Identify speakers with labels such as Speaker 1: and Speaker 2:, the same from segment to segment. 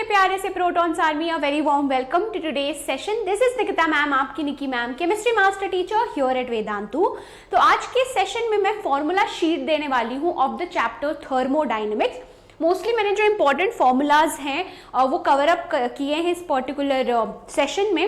Speaker 1: मेरे प्यारे से protons army, a very warm welcome to today's session. This is Nikita ma'am, आपकी Niki ma'am, chemistry master teacher here at Vedantu. तो आज के सेशन में मैं फॉर्मूला शीट देने वाली हूँ of the chapter thermodynamics. Mostly मैंने जो इंपॉर्टेंट फॉर्मूलाज हैं वो कवर अप किए हैं इस पर्टिकुलर सेशन में।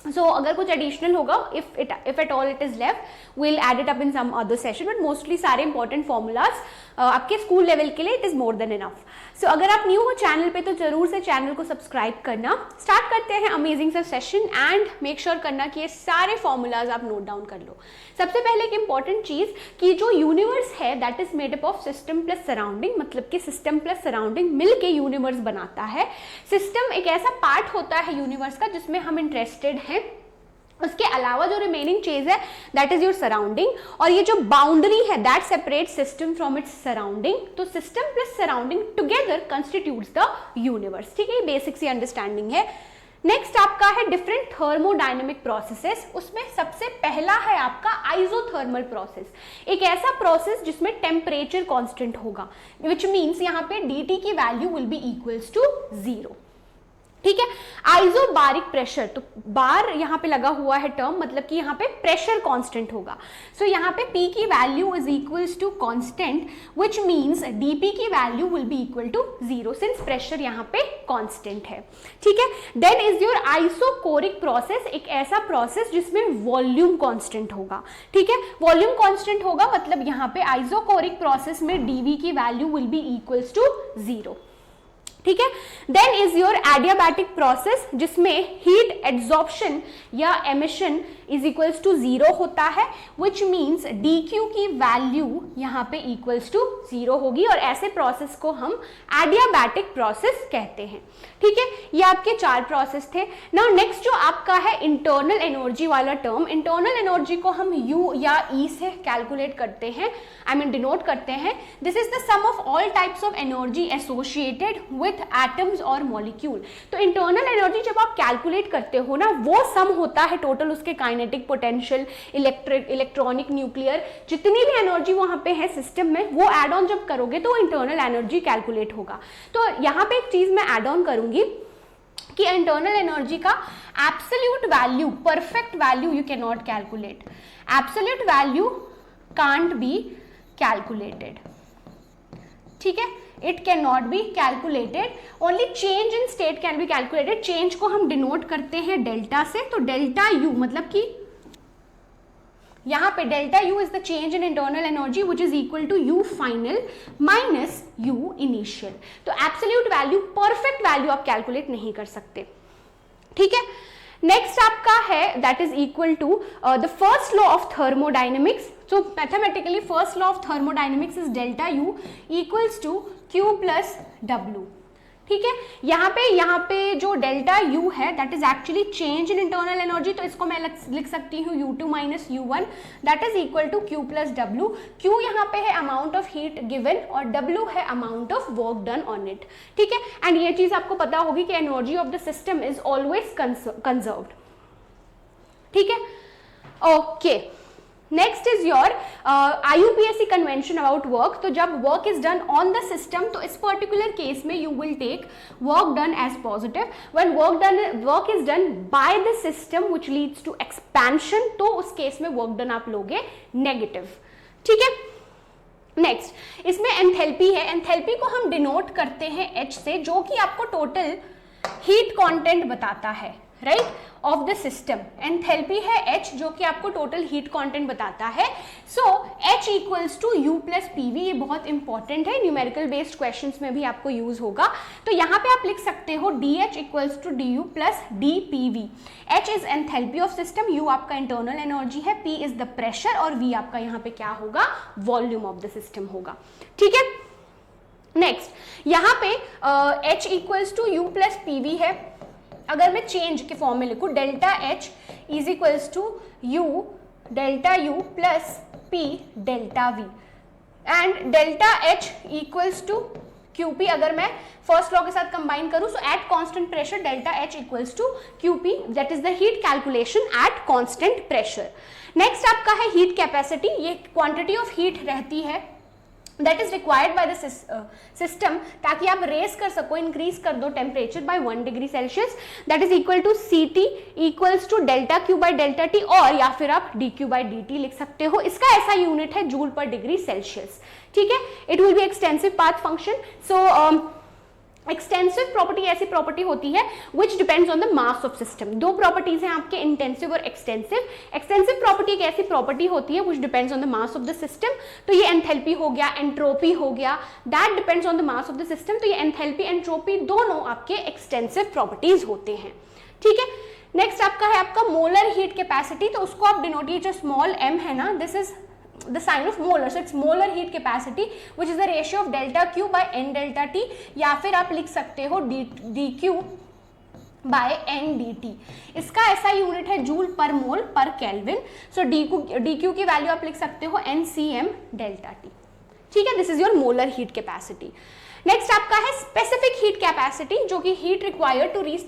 Speaker 1: So अगर कुछ एडिशनल होगा, if at all it is left, we'll add it up in some other session, but mostly सारे important formulas आपके स्कूल लेवल के लिए it is more than enough. So अगर आप न्यू हो चैनल पे तो जरूर से चैनल को सब्सक्राइब करना। स्टार्ट करते हैं अमेजिंग सा सेशन एंड मेक श्योर करना कि ये सारे फॉर्मूलाज आप नोट डाउन कर लो। सबसे पहले एक इंपॉर्टेंट चीज कि जो यूनिवर्स है that is made up of system plus surrounding, मतलब कि सिस्टम प्लस सराउंडिंग मिलके यूनिवर्स बनाता है। सिस्टम एक ऐसा पार्ट होता है यूनिवर्स का जिसमें हम इंटरेस्टेड हैं, उसके अलावा जो रिमेनिंग चीज है दैट इज योर सराउंडिंग, और ये जो बाउंड्री है that separate system from its surrounding. तो system plus surrounding together constitutes the universe. ठीक है, ये बेसिक सी अंडरस्टैंडिंग है। नेक्स्ट आपका है डिफरेंट थर्मोडायनेमिक प्रोसेसेस। उसमें सबसे पहला है आपका आइसोथर्मल प्रोसेस, एक ऐसा प्रोसेस जिसमें टेम्परेचर कांस्टेंट होगा, विच मींस यहाँ पे dt की value will be equals to 0। ठीक है, आइसोबारिक प्रेशर, तो बार यहाँ पे लगा हुआ है टर्म, मतलब कि यहाँ पे प्रेशर कांस्टेंट होगा। सो यहाँ पे P की value is equals to constant, which means dP की value will be equal to 0 since pressure यहाँ पे कांस्टेंट है। ठीक है, then is your isochoric process, एक ऐसा प्रोसेस जिसमें वॉल्यूम कांस्टेंट होगा। ठीक है, वॉल्यूम कांस्टेंट होगा मतलब यहाँ पे आइसोकोरिक प्रोसेस में dV की value will be equals to 0। ठीक है, then is your adiabatic process जिसमें heat absorption or emission is equals to 0 होता है, विच मींस dQ की वैल्यू यहाँ पे इक्वल्स टू 0 होगी, और ऐसे प्रोसेस को हम एडियाबैटिक प्रोसेस कहते हैं। ठीक है, ये आपके 4 प्रोसेस थे। नाउ नेक्स्ट जो आपका है इंटरनल एनर्जी वाला टर्म, इंटरनल एनर्जी को हम U या E से कैलकुलेट करते हैं, आई मीन डिनोट करते हैं। This is the sum of all types of energy associated with atoms और मॉलिक्यूल। तो इंटरनल एनर्जी जब आप कैलकुलेट करते हो ना, वो सम होता है टोटल उसके काइनेटिक, पोटेंशियल, इलेक्ट्रॉनिक, न्यूक्लियर, जितनी भी एनर्जी वहां पे है सिस्टम में, वो एड ऑन जब करोगे तो इंटरनल एनर्जी कैलकुलेट होगा। तो यहाँ पे एक चीज मैं एड ऑन करूंगी कि इंटरनल एनर्जी का absolute value, perfect value you can not calculate, absolute value can't be calculated. ठीक है, it can not be calculated, only change in state can be calculated. Change को हम डिनोट करते हैं delta से, तो डेल्टा यू मतलब कि यहाँ पे delta U is the change in internal energy which is equal to U final minus U initial. तो एब्सोल्यूट वैल्यू, परफेक्ट वैल्यू आप कैलकुलेट नहीं कर सकते। ठीक है, नेक्स्ट आपका है that is equal to the first law of thermodynamics. So mathematically first law of thermodynamics is delta U equals to Q plus W. ठीक है, यहाँ पे जो डेल्टा U है that is actually change in internal energy, तो इसको मैं लिख सकती हूँ U2 minus U1 that is equal to Q plus W। Q यहाँ पे है अमाउंट ऑफ हीट गिवन और W है amount of work done on it. ठीक है, एंड ये चीज आपको पता होगी कि energy of the system is always conserved. ठीक है, okay. Next is your IUPAC convention about work. तो जब work is done on the system, तो इस पर्टिकुलर केस में you will take work done as positive. When work is done by the system which leads to expansion, तो उस case में work done आप लोगे नेगेटिव। ठीक है, नेक्स्ट इसमें एंथैल्पी है, एंथैल्पी को हम डिनोट करते हैं H से, जो कि आपको टोटल हीट कंटेंट बताता है, right, of the system. Enthalpy है H जो कि आपको टोटल हीट कंटेंट बताता है। So H equals to U plus PV, ये बहुत इंपॉर्टेंट है, न्यूमेरिकल बेस्ड क्वेश्चंस में भी आपको यूज होगा। तो यहाँ पे आप लिख सकते हो DH equals to DU plus DPV। H is enthalpy of system, U आपका इंटरनल एनर्जी है, P इज द प्रेशर और V आपका यहाँ पे क्या होगा, वॉल्यूम ऑफ द सिस्टम होगा। ठीक है, नेक्स्ट यहाँ पे H equals to U plus PV है। अगर मैं चेंज के फॉर्म में लिखूं, delta H is equals to U delta U plus P delta V, and delta H equals to QP। अगर मैं फर्स्ट लॉ के साथ कंबाइन करूं, so at constant pressure delta H equals to QP, that is the heat calculation at constant pressure. Next आपका है heat capacity, ये quantity of heat रहती है that is required by the system, ताकि आप रेस कर सको, इंक्रीज कर दो temperature by 1 degree Celsius, that is equal to CT equals to delta Q by delta T, और या फिर आप dQ बाय dt लिख सकते हो। इसका ऐसा यूनिट है जूल पर डिग्री सेल्सियस, ठीक है। It will be extensive path function. So extensive property ऐसी प्रॉपर्टी होती है which depends on the mass of system. दो प्रॉपर्टीज हैं आपके, इंटेंसिव और एक्सटेंसिव। एक्सटेंसिव प्रॉपर्टी एक ऐसी प्रॉपर्टी होती है which depends on the mass of the system. तो ये एंथैल्पी हो गया, एंट्रोपी हो गया, that depends on the mass of the system. तो ये एंथैल्पी, एंट्रोपी दोनों आपके एक्सटेंसिव प्रॉपर्टीज होते हैं, ठीक है। नेक्स्ट आपका है आपका मोलर हीट कैपेसिटी। तो उसको आप डिनोट, ये जो स्मॉल m है ना, this is the sign of molar, so it's molar heat capacity which is the ratio of delta Q by N delta T, या फिर आप लिख सकते हो dQ by N dt। इसका ऐसा यूनिट है joule per mole per kelvin. So dQ की वैल्यू आप लिख सकते हो NCM delta T, ठीक है। This is your molar heat capacity. Next आपका है स्पेसिफिक हीट कैपेसिटी, जो कि heat required to reach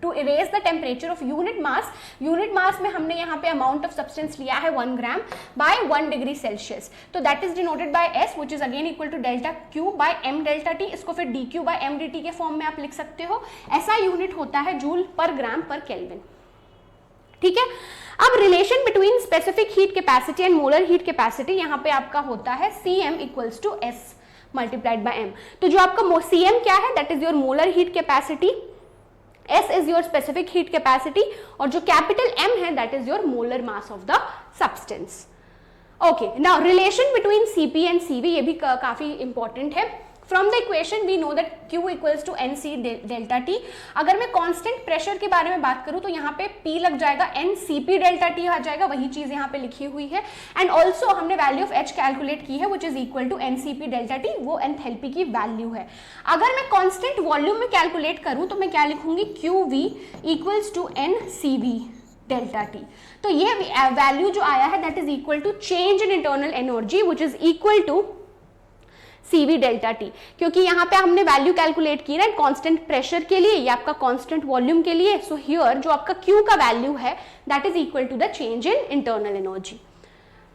Speaker 1: to raise the temperature of unit mass. Unit mass में हमने यहाँ पे अमाउंट ऑफ सब्सटेंस लिया है 1 ग्राम बाय 1 डिग्री सेल्सियस। तो that is denoted by S which is again equal to delta Q by M delta T। इसको फिर dQ by M dt के फॉर्म में आप लिख सकते हो। ऐसा यूनिट होता है जूल पर ग्राम पर केल्विन, ठीक है। अब relation between specific heat capacity and molar heat capacity यहाँ पे आपका होता है CM equals to S multiplied by M। तो जो आपका CM क्या है, that is your molar heat capacity, S is your specific heat capacity, और जो कैपिटल M है that is your molar mass of the substance. Okay, now relation between CP and CV, ये भी काफी इंपॉर्टेंट है। From the equation we know that Q equals to NC delta T। अगर मैं constant pressure के बारे में बात करूं तो यहाँ पे P लग जाएगा, NCP डेल्टा T आ जाएगा, वही चीज यहाँ पे लिखी हुई है। एंड ऑल्सो हमने वैल्यू ऑफ H कैलकुलेट की है which is equal to NCP delta T, वो एंथैल्पी की वैल्यू है। अगर मैं कांस्टेंट वॉल्यूम में कैलकुलेट करूं तो मैं क्या लिखूंगी, QV equals to NCV delta T। तो ये वैल्यू जो आया है that is equal to change in internal energy which is equal to CV delta T, क्योंकि यहाँ पे हमने वैल्यू कैलकुलेट की ना कांस्टेंट प्रेशर के लिए या आपका कांस्टेंट वॉल्यूम के लिए। सो हियर जो आपका Q का वैल्यू है that is equal to the change in internal energy,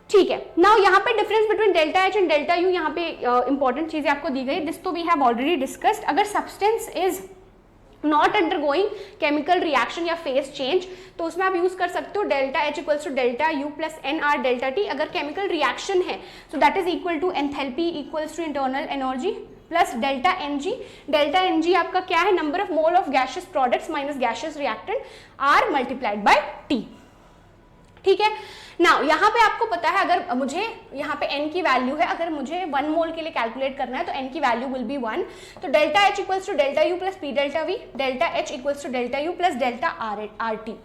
Speaker 1: ठीक है। नाउ यहाँ पे difference between delta H and delta U, यहाँ पे इंपॉर्टेंट चीजें आपको दी गई, दिस तो वी हैव ऑलरेडी डिस्कस्ड। अगर substance is not undergoing chemical reaction या फेज चेंज तो उसमें आप यूज कर सकते हो delta H equals to delta U plus NR delta T। अगर केमिकल रिएक्शन है so that is equal to enthalpy equals to internal energy plus delta NG। Delta NG आपका क्या है, number of mole of gaseous products minus gaseous reactant R multiplied by T, ठीक है। Now यहाँ पे आपको पता है अगर मुझे यहाँ पे n की वैल्यू है, अगर मुझे 1 मोल के लिए कैलकुलेट करना है तो n की वैल्यू विल बी 1। तो delta H equals to delta U plus P delta V, delta H equals to delta U plus delta RT।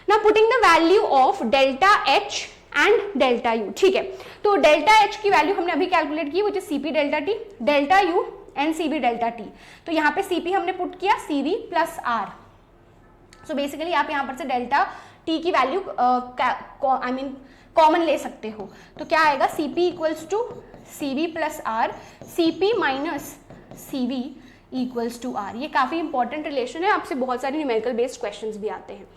Speaker 1: Now putting the value of delta H and delta U, ठीक है। तो delta H की value हमने अभी calculate की which is CP delta T, delta U NCV delta T। तो यहाँ पे CP हमने पुट किया CV plus R। So basically आप यहाँ पर से डेल्टा T की वैल्यू आई मीन कॉमन ले सकते हो। तो क्या आएगा, CP equals to CV plus R, CP minus CV equals to R। ये काफी इंपॉर्टेंट रिलेशन है, आपसे बहुत सारे न्यूमेरिकल बेस्ड क्वेश्चंस भी आते हैं।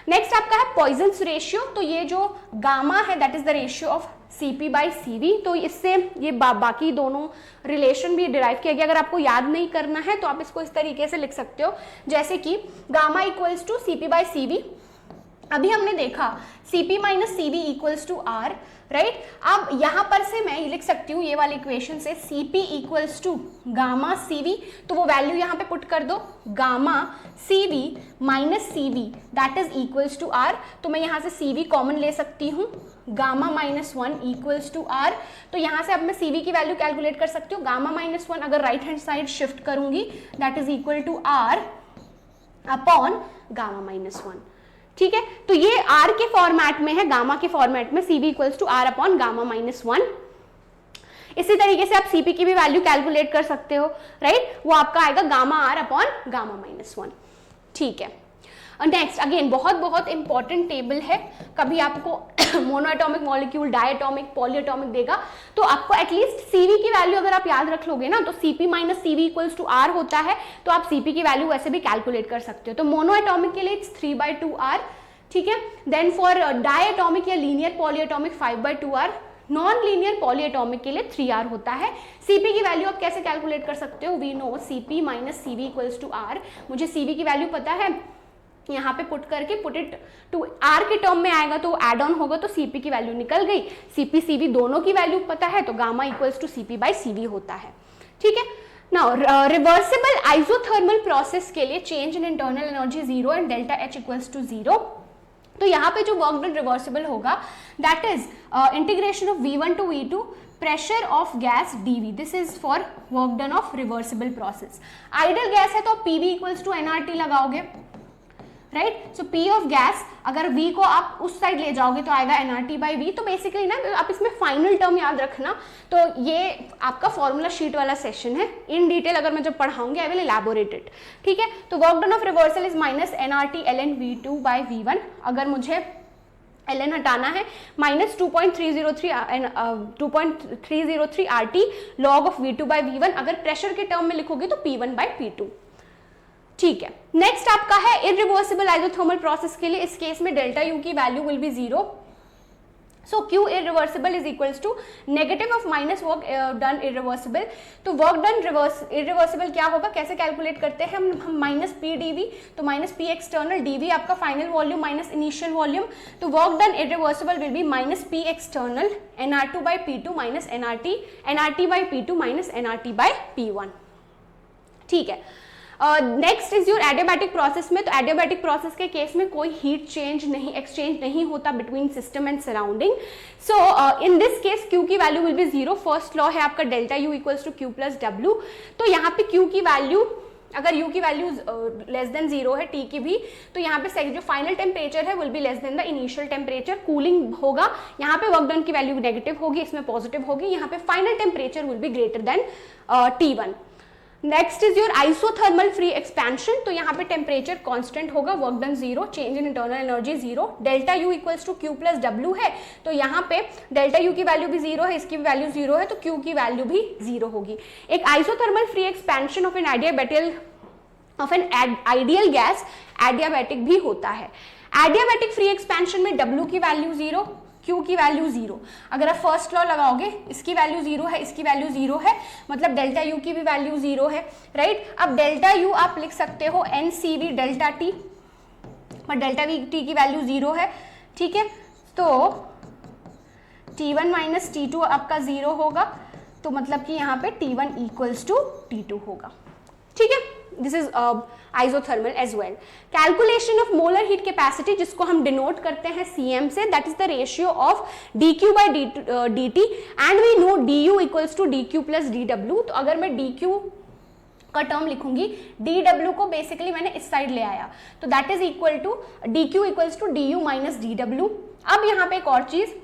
Speaker 1: नेक्स्ट आपका है पॉइजन्स रेशियो। तो ये जो गामा है that is the ratio of CP by CV। तो इससे ये बाकी दोनों रिलेशन भी डिराइव किया गया। अगर आपको याद नहीं करना है तो आप इसको इस तरीके से लिख सकते हो, जैसे कि gamma equals to CP by CV। अभी हमने देखा CP minus CV equals to R, right. अब यहाँ पर से मैं ये लिख सकती हूँ ये वाली इक्वेशन से CP equals to gamma CV। तो वो वैल्यू यहाँ पे पुट कर दो, gamma CV minus CV that is equals to R। तो मैं यहाँ से CV कॉमन ले सकती हूँ, gamma minus 1 equals to R। तो यहाँ से अब मैं CV की वैल्यू कैलकुलेट कर सकती हूँ। गामा माइनस 1 अगर राइट हैंड साइड शिफ्ट करूंगी that is equal to R upon gamma minus 1, ठीक है। तो ये R के फॉर्मेट में है, गामा के फॉर्मेट में CV equals to R upon gamma minus 1। इसी तरीके से आप CP की भी वैल्यू कैलकुलेट कर सकते हो, राइट। वो आपका आएगा gamma R upon gamma minus 1, ठीक है। नेक्स्ट अगेन बहुत बहुत इंपॉर्टेंट टेबल है। कभी आपको मोनोएटॉमिक मॉलिक्यूल, डायटॉमिक, पॉलीएटॉमिक देगा तो आपको एटलीस्ट CV की वैल्यू अगर आप याद रख लोगे ना तो CP minus CV equals to R होता है, तो आप CP की वैल्यू वैसे भी कैलकुलेट कर सकते हो। तो मोनोएटॉमिक के लिए 3/2R, ठीक है। देन फॉर डायटॉमिक या linear polyatomic 5/2R, non linear polyatomic के लिए 3R होता है। Cp की वैल्यू आप कैसे कैलकुलेट कर सकते हो? We know Cp minus Cv equals to R। मुझे Cv की वैल्यू पता है, यहाँ पे पुट करके पुट इट टू R के टर्म में आएगा तो एड ऑन होगा तो Cp की वैल्यू निकल गई। Cp Cv दोनों की वैल्यू पता है तो gamma equals to Cp by Cv होता है। ठीक है, नाउ रिवर्सिबल आइसोथर्मल प्रोसेस के लिए change in internal energy 0 and delta H equals to 0। तो यहाँ पे जो वर्क डन रिवर्सिबल होगा that is integration of V1 to V2 pressure of gas dV। This is for work done of reversible process. Ideal gas है तो PV equals to nRT लगाओगे, right. So P of gas अगर V को आप उस side ले जाओगे तो आएगा nRT बाई V। तो बेसिकली ना आप इसमें फाइनल टर्म याद रखना। तो ये आपका फॉर्मूला शीट वाला सेशन है, इन डिटेल अगर मैं जब पढ़ाऊंगी आई विल एलैबोरेट इट। ठीक है, तो work done of reversal is minus nRT ln V2 by V1। अगर मुझे ln हटाना है minus 2.303 RT log of V2 by V1। अगर प्रेशर के टर्म में लिखोगे तो P1 बाई P2। ठीक है, नेक्स्ट आपका है इरिवर्सिबल आइसोथर्मल प्रोसेस के लिए। इस केस में डेल्टा यू की value will be 0। So Q irreversible is equals to negative of minus work done irreversible. तो वर्क डन इरिवर्सिबल क्या होगा, कैसे कैलकुलेट करते हैं हम माइनस पी डीवी। तो माइनस पी एक्सटर्नल, डीवी आपका final volume minus initial volume. तो work done irreversible will be minus P external nR2 by P2 minus nRT by P2 minus nRT by P1। ठीक है, next is your adiabatic process में। तो adiabatic process के case में कोई heat change नहीं, exchange नहीं होता between system and surrounding. So in this case Q की value will be 0। First law है आपका delta U equals to Q plus W। तो यहाँ पे Q की वैल्यू, अगर U की वैल्यू लेस देन 0 है, T की भी, तो यहाँ पे जो फाइनल टेम्परेचर है will be less than the initial temperature. Cooling होगा, यहाँ पे वर्क डन की वैल्यू नेगेटिव होगी, इसमें पॉजिटिव होगी। यहाँ पे final temperature will be greater than T1। Next is your isothermal free expansion. तो यहाँ पे टेम्परेचर कांस्टेंट होगा, work done 0, change in internal energy 0। Delta U equals to Q plus W है, तो यहाँ पे डेल्टा यू की वैल्यू भी 0 है, इसकी भी वैल्यू 0 है, तो Q की वैल्यू भी 0 होगी। एक isothermal free expansion of an ideal gas adiabatic भी होता है। एडियाबैटिक फ्री एक्सपेंशन में W की वैल्यू 0, Q की वैल्यू 0। अगर आप फर्स्ट लॉ लगाओगे, इसकी वैल्यू 0 है, इसकी वैल्यू 0 है, मतलब डेल्टा U की भी वैल्यू 0 है, राइट। अब डेल्टा U आप लिख सकते हो NCV डेल्टा T, पर डेल्टा T की वैल्यू 0 है। ठीक है, तो T1 माइनस T2 आपका 0 होगा, तो मतलब कि यहाँ पे T1 इक्वल्स टू T2 होगा। ठीक है, this is isothermal as well. Calculation of molar heat capacity, जिसको हम डिनोट करते हैं CM से, that is the ratio of dQ by dt and we know du equals to dQ plus dW। तो अगर मैं dQ का टर्म लिखूंगी, dW को बेसिकली मैंने इस साइड ले आया, तो that is equal to dQ equals to du minus dW। अब यहाँ पे एक और चीज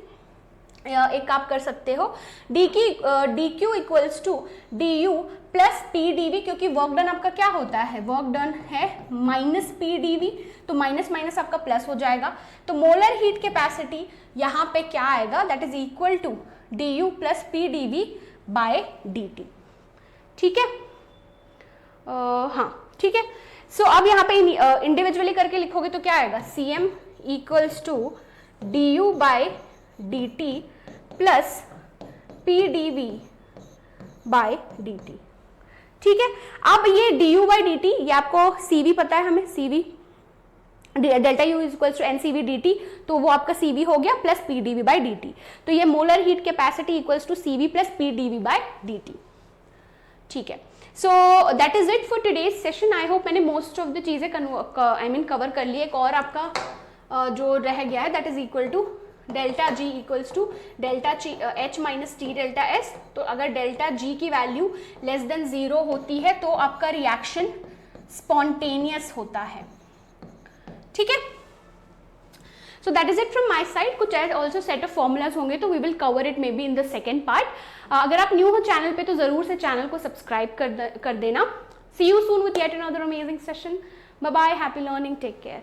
Speaker 1: एक आप कर सकते हो, dQ equals to du plus P DV, क्योंकि वर्क डन आपका क्या होता है, वर्क डन है माइनस पी डीवी, तो माइनस माइनस आपका प्लस हो जाएगा। तो मोलर हीट कैपेसिटी यहाँ पे क्या आएगा, that is equal to du plus P DV by dt। ठीक है, हाँ ठीक है। सो अब यहाँ पे इंडिविजुअली करके लिखोगे तो क्या आएगा, CM equals to du by dt plus P DV by dt। ठीक है, अब ये du बाई dt, ये आपको CV पता है हमें, CV delta U equals to NCV dt, तो वो आपका CV हो गया plus P DV by dt। तो ये molar heat capacity equals to CV plus P DV by dt। ठीक है, so that is it for today's session. I hope मैंने मोस्ट ऑफ द चीजें कवर कर ली। एक और आपका जो रह गया है, that is equal to delta G equals to delta H minus T delta S। तो अगर डेल्टा G की वैल्यू लेस देन 0 होती है तो आपका रिएक्शन स्पॉन्टेनियस होता है। ठीक है, so that is it from my side. कुछ ऑल्सो सेट ऑफ फॉर्मूलाज होंगे तो we will cover it maybe in the second part. अगर आप न्यू हो चैनल पे तो जरूर से चैनल को सब्सक्राइब कर देना। See you soon with yet another amazing session. Bye bye, happy learning, take care.